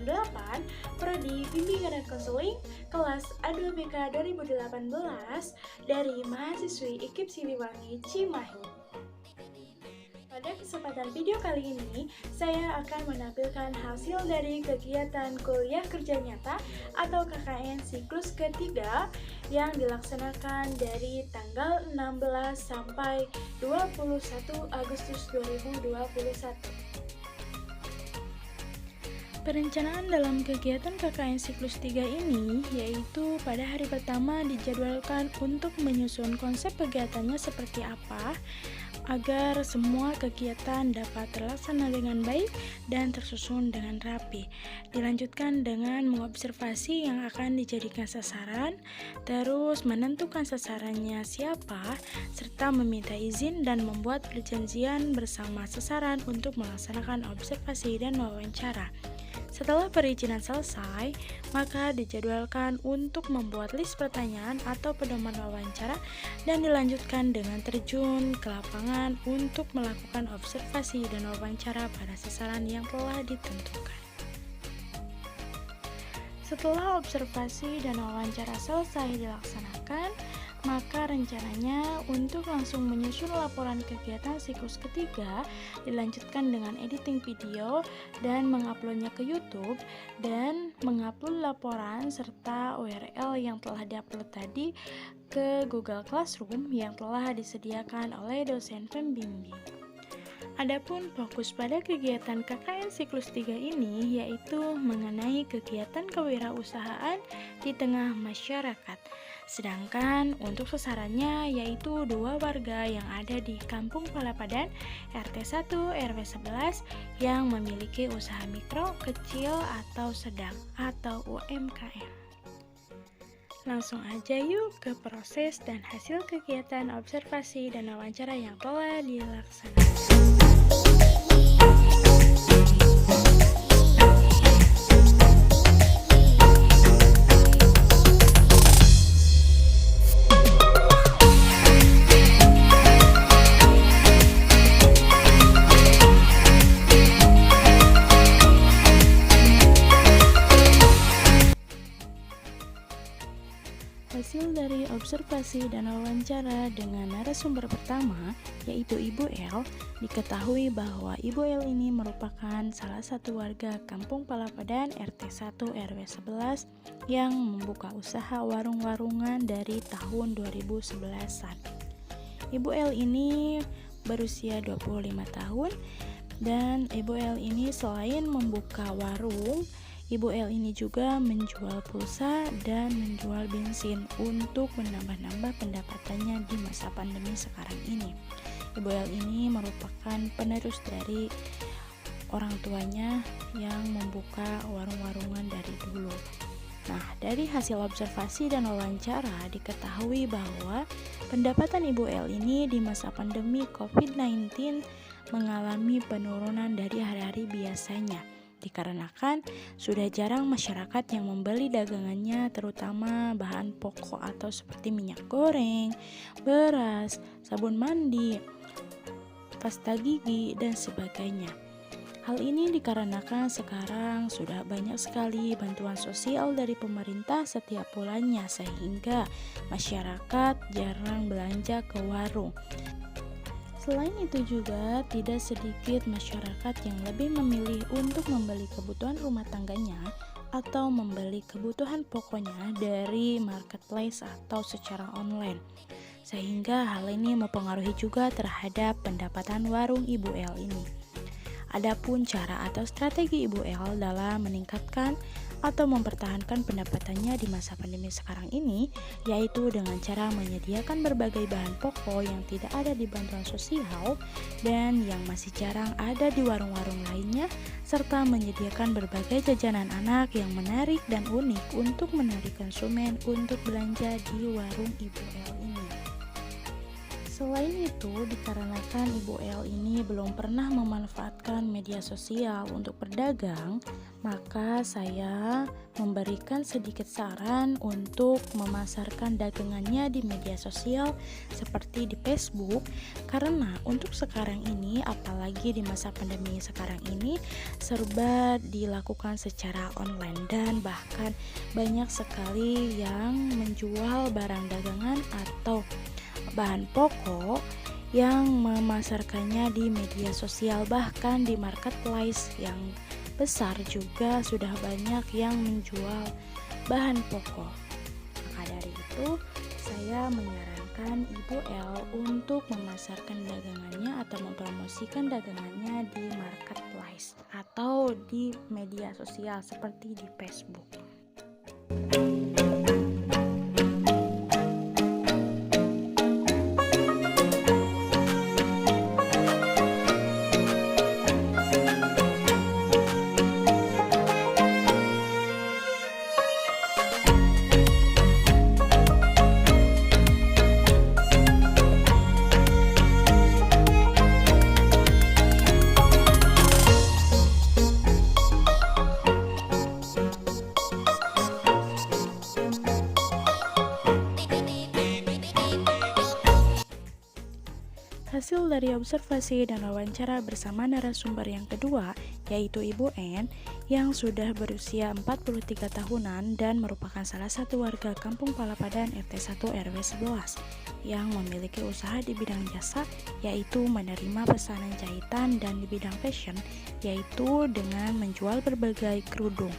8, Prodi Bimbingan dan Konseling, kelas A2BK 2018 dari mahasiswi IKIP Siliwangi Cimahi. Pada kesempatan video kali ini, saya akan menampilkan hasil dari kegiatan kuliah kerja nyata atau KKN siklus ketiga yang dilaksanakan dari tanggal 16 sampai 21 Agustus 2021. Perencanaan dalam kegiatan KKN siklus 3 ini yaitu pada hari pertama dijadwalkan untuk menyusun konsep kegiatannya seperti apa agar semua kegiatan dapat terlaksana dengan baik dan tersusun dengan rapi. Dilanjutkan dengan mengobservasi yang akan dijadikan sasaran, terus menentukan sasarannya siapa, serta meminta izin dan membuat perjanjian bersama sasaran untuk melaksanakan observasi dan wawancara. Setelah perizinan selesai, maka dijadwalkan untuk membuat list pertanyaan atau pedoman wawancara dan dilanjutkan dengan terjun ke lapangan untuk melakukan observasi dan wawancara pada sasaran yang telah ditentukan. Setelah observasi dan wawancara selesai dilaksanakan, maka rencananya untuk langsung menyusun laporan kegiatan siklus ketiga dilanjutkan dengan editing video dan menguploadnya ke YouTube dan mengupload laporan serta URL yang telah diupload tadi ke Google Classroom yang telah disediakan oleh dosen pembimbing. Adapun fokus pada kegiatan KKN siklus 3 ini yaitu mengenai kegiatan kewirausahaan di tengah masyarakat. Sedangkan untuk sasarannya yaitu 2 warga yang ada di Kampung Palapadan RT 1 RW 11 yang memiliki usaha mikro, kecil atau sedang atau UMKM. Langsung aja yuk ke proses dan hasil kegiatan observasi dan wawancara yang telah dilaksanakan. Hasil dari observasi dan wawancara dengan narasumber pertama, yaitu Ibu L, diketahui bahwa Ibu L ini merupakan salah satu warga Kampung Palapadan RT 1 RW 11 yang membuka usaha warung-warungan dari tahun 2011-an. Ibu L ini berusia 25 tahun dan Ibu L ini selain membuka warung, Ibu L ini juga menjual pulsa dan menjual bensin untuk menambah-nambah pendapatannya di masa pandemi sekarang ini. Ibu L ini merupakan penerus dari orang tuanya yang membuka warung-warungan dari dulu. Nah, dari hasil observasi dan wawancara diketahui bahwa pendapatan Ibu L ini di masa pandemi COVID-19 mengalami penurunan dari hari-hari biasanya. Dikarenakan sudah jarang masyarakat yang membeli dagangannya, terutama bahan pokok atau seperti minyak goreng, beras, sabun mandi, pasta gigi, dan sebagainya. Hal ini dikarenakan sekarang sudah banyak sekali bantuan sosial dari pemerintah setiap bulannya, sehingga masyarakat jarang belanja ke warung. Selain itu juga tidak sedikit masyarakat yang lebih memilih untuk membeli kebutuhan rumah tangganya atau membeli kebutuhan pokoknya dari marketplace atau secara online, sehingga hal ini mempengaruhi juga terhadap pendapatan warung Ibu L ini. Adapun cara atau strategi Ibu L dalam meningkatkan atau mempertahankan pendapatannya di masa pandemi sekarang ini, yaitu dengan cara menyediakan berbagai bahan pokok yang tidak ada di bantuan sosial dan yang masih jarang ada di warung-warung lainnya, serta menyediakan berbagai jajanan anak yang menarik dan unik untuk menarik konsumen untuk belanja di warung Ibu L ini. Selain itu, dikarenakan Ibu L ini belum pernah memanfaatkan media sosial untuk berdagang, maka saya memberikan sedikit saran untuk memasarkan dagangannya di media sosial seperti di Facebook. Karena untuk sekarang ini, apalagi di masa pandemi sekarang ini, serba dilakukan secara online dan bahkan banyak sekali yang menjual barang dagangan atau bahan pokok yang memasarkannya di media sosial, bahkan di marketplace yang besar juga sudah banyak yang menjual bahan pokok. Maka dari itu saya menyarankan Ibu L untuk memasarkan dagangannya atau mempromosikan dagangannya di marketplace atau di media sosial seperti di Facebook. Hasil dari observasi dan wawancara bersama narasumber yang kedua, yaitu Ibu N, yang sudah berusia 43 tahunan dan merupakan salah satu warga Kampung Palapadan RT 1 RW 11 yang memiliki usaha di bidang jasa, yaitu menerima pesanan jahitan, dan di bidang fashion, yaitu dengan menjual berbagai kerudung.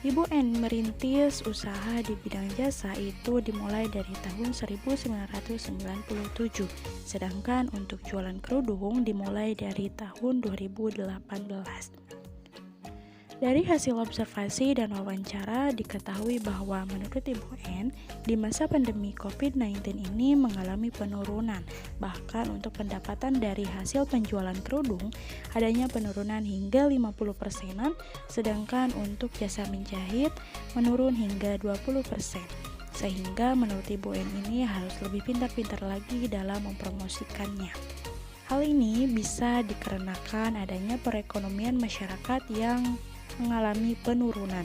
Ibu N merintis usaha di bidang jasa itu dimulai dari tahun 1997, sedangkan untuk jualan kerudung dimulai dari tahun 2018. Dari hasil observasi dan wawancara diketahui bahwa menurut Ibu N, di masa pandemi COVID-19 ini mengalami penurunan. Bahkan untuk pendapatan dari hasil penjualan kerudung, adanya penurunan hingga 50%, sedangkan untuk jasa menjahit menurun hingga 20%. Sehingga menurut Ibu N ini harus lebih pintar-pintar lagi dalam mempromosikannya. Hal ini bisa dikarenakan adanya perekonomian masyarakat yang mengalami penurunan,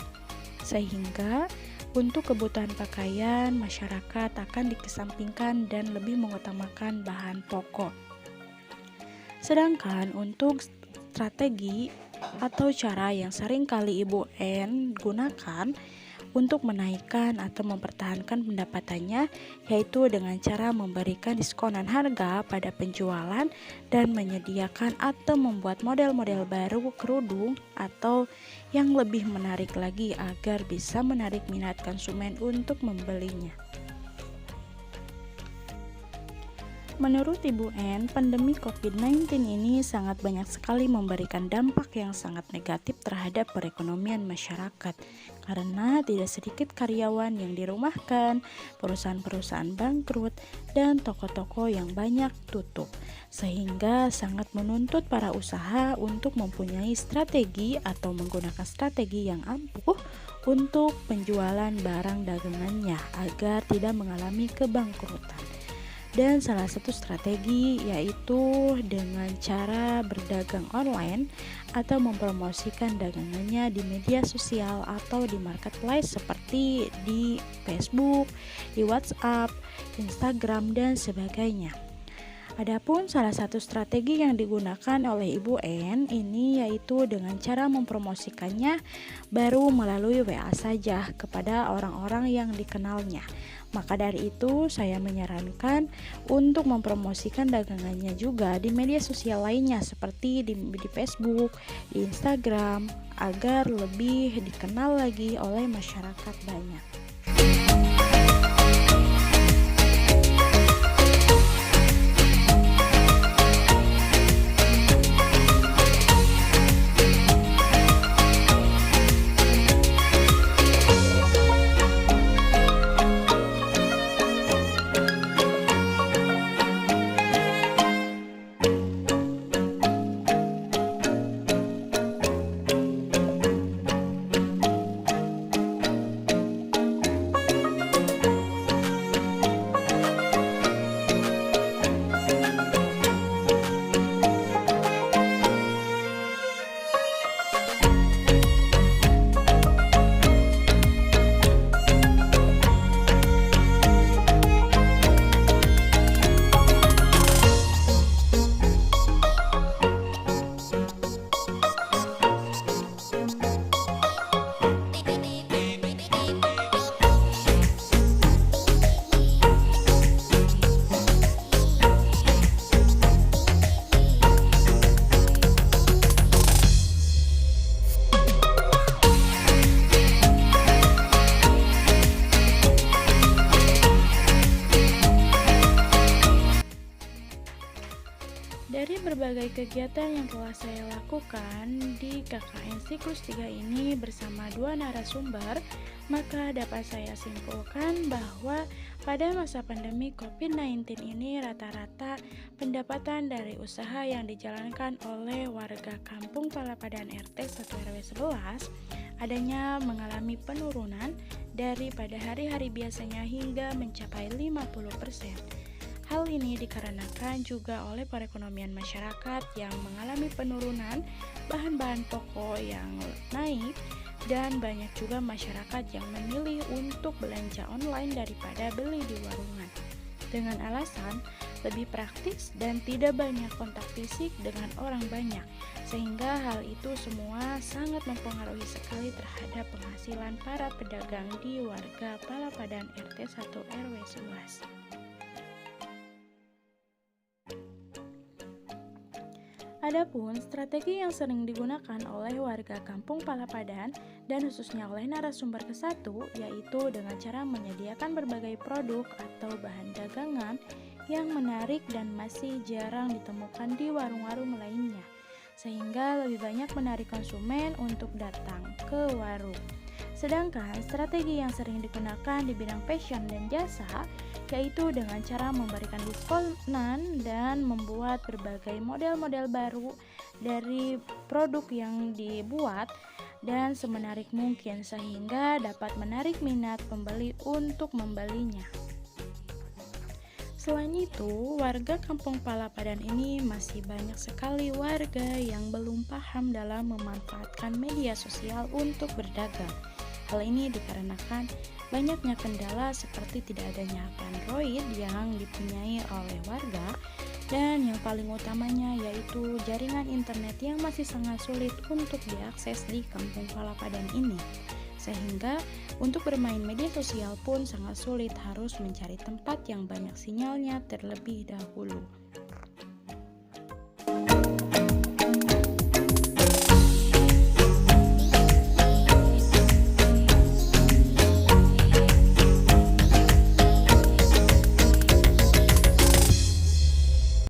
sehingga untuk kebutuhan pakaian masyarakat akan dikesampingkan dan lebih mengutamakan bahan pokok. Sedangkan untuk strategi atau cara yang sering kali Ibu N gunakan untuk menaikkan atau mempertahankan pendapatannya, yaitu dengan cara memberikan diskonan harga pada penjualan dan menyediakan atau membuat model-model baru kerudung atau yang lebih menarik lagi agar bisa menarik minat konsumen untuk membelinya. Menurut Ibu N, pandemi COVID-19 ini sangat banyak sekali memberikan dampak yang sangat negatif terhadap perekonomian masyarakat, karena tidak sedikit karyawan yang dirumahkan, perusahaan-perusahaan bangkrut, dan toko-toko yang banyak tutup, sehingga sangat menuntut para usaha untuk mempunyai strategi atau menggunakan strategi yang ampuh untuk penjualan barang dagangannya agar tidak mengalami kebangkrutan. Dan salah satu strategi yaitu dengan cara berdagang online atau mempromosikan dagangannya di media sosial atau di marketplace seperti di Facebook, di WhatsApp, Instagram, dan sebagainya. Adapun salah satu strategi yang digunakan oleh Ibu N ini yaitu dengan cara mempromosikannya baru melalui WA saja kepada orang-orang yang dikenalnya. Maka dari itu saya menyarankan untuk mempromosikan dagangannya juga di media sosial lainnya seperti di Facebook, di Instagram, agar lebih dikenal lagi oleh masyarakat banyak. berbagai kegiatan yang telah saya lakukan di KKN Siklus 3 ini bersama dua narasumber, maka dapat saya simpulkan bahwa pada masa pandemi COVID-19 ini rata-rata pendapatan dari usaha yang dijalankan oleh warga Kampung Palapadan RT 1 RW 11 adanya mengalami penurunan daripada hari-hari biasanya hingga mencapai 50%. Hal ini dikarenakan juga oleh perekonomian masyarakat yang mengalami penurunan bahan-bahan pokok yang naik dan banyak juga masyarakat yang memilih untuk belanja online daripada beli di warungan dengan alasan lebih praktis dan tidak banyak kontak fisik dengan orang banyak, sehingga hal itu semua sangat mempengaruhi sekali terhadap penghasilan para pedagang di warga Palapadan RT 1 RW 11. Adapun strategi yang sering digunakan oleh warga Kampung Palapadan dan khususnya oleh narasumber ke-1 yaitu dengan cara menyediakan berbagai produk atau bahan dagangan yang menarik dan masih jarang ditemukan di warung-warung lainnya, sehingga lebih banyak menarik konsumen untuk datang ke warung. Sedangkan strategi yang sering digunakan di bidang fashion dan jasa yaitu dengan cara memberikan diskonan dan membuat berbagai model-model baru dari produk yang dibuat dan semenarik mungkin sehingga dapat menarik minat pembeli untuk membelinya. Selain itu, warga Kampung Palapadan ini masih banyak sekali warga yang belum paham dalam memanfaatkan media sosial untuk berdagang. Hal ini dikarenakan banyaknya kendala seperti tidak adanya Android yang dipunyai oleh warga dan yang paling utamanya yaitu jaringan internet yang masih sangat sulit untuk diakses di Kampung Palapadan ini, sehingga untuk bermain media sosial pun sangat sulit, harus mencari tempat yang banyak sinyalnya terlebih dahulu.